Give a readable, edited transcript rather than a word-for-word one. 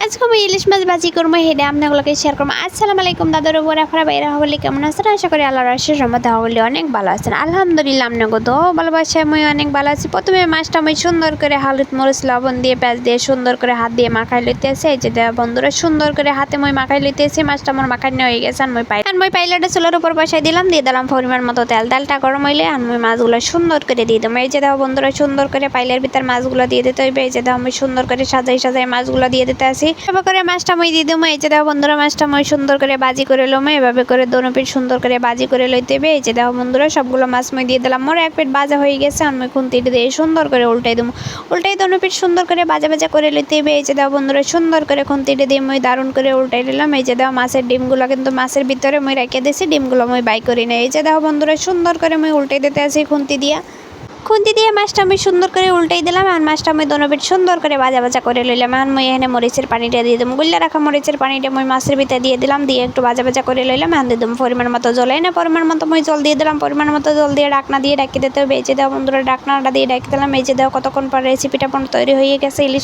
আজকে আমি ইলিশ মাছ ভাজি করবো, হেডে আপনাগুলোকে শেয়ার করবো। আসসালামু আলাইকুম দাদার উপর আপনারা বাইরে হবলি কেমন আছেন? আশা করি আল্লাহর আশীর্বাদে রহমতে হবলি অনেক ভালো আছেন। আলহামদুলিল্লাহ আপনাকে তো ভালোবাসায় আমি অনেক ভালো আছি। প্রথমে মাছটা আমি সুন্দর করে হলুদ মরিচ লবণ দিয়ে পেঁয়াজ দিয়ে সুন্দর করে হাত দিয়ে মাখাই লইতেছি। এই যে বন্ধুরা সুন্দর করে হাতে মই মাখাই লইতেছি। মাছটা আমার মাখানো হয়ে গেছে। মই পাইলাটা চুলার উপর বসাই দিলাম, দিয়ে দিলাম পরিমাণ মতো তেল। তেলটা গরম হইলে আমি মাছগুলো সুন্দর করে দিয়ে দেবো। এই যে দেখো বন্ধুরা সুন্দর করে পাইলের ভিতর মাছগুলো দিয়ে দিতে হইবে। এই যে দেখো আমি সুন্দর করে সাজাই মাছগুলো দিয়ে দিতে আসি। এভাবে করে মাছটা মই দিয়ে দেবো। এই যে দেখো বন্ধুরা মাছটা মই সুন্দর করে বাজি করে লমো। এভাবে করে দোনো পিঠ সুন্দর করে বাজি করে লইতে হবে। এই যে দেখো বন্ধুরা সবগুলো মাছ মই দিয়ে দিলাম। মোর এক পিঠ ভাজা হয়ে গেছে। আমি খুন্তিটি দিয়ে সুন্দর করে উল্টাই দেবো। উল্টাই দোনো পিঠ সুন্দর করে ভাজা করে লইতে হবে। এই যে দেখো বন্ধুরা সুন্দর করে খুন্তিটি দিয়ে মই দারুণ করে উল্টাই দিলাম। এই যে দেখো মাছের ডিমগুলো কিন্তু মাছের ভিতরে মই রেখে দিয়েছি, ডিমগুলো মই বাই করি না। এই যে দেখো বন্ধুরা সুন্দর করে মই উল্টাই দিতে আসি খুন্তি দিয়ে মাছটা আমি সুন্দর করে উল্টাই দিলাম। আর মাছটা আমি দোনো পিঠ সুন্দর করে ভাজা করে লইলাম। এখন মই এখানে মরিচের পানিটা দিয়ে দেবো। গুল্লা রাখা মরিচের পানিটা মই মাছের ভিতরে দিয়ে দিলাম, দিয়ে একটু ভাজা করে লইলাম। এখন দিয়ে দেবো পরিমাণ মতো জল। না পরিমাণ মতো মই জল দিয়ে দিলাম। পরিমাণ মতো জল দিয়ে ঢাকনা দিয়ে ঢাকি দিতে হবে। এই যে দেওয়া বন্ধুরা ঢাকনাটা দিয়ে ঢাকি দিলাম। এই যে দেওয়া কতক্ষণ পর রেসিপিটা তৈরি হয়ে গেছে। ইলিশ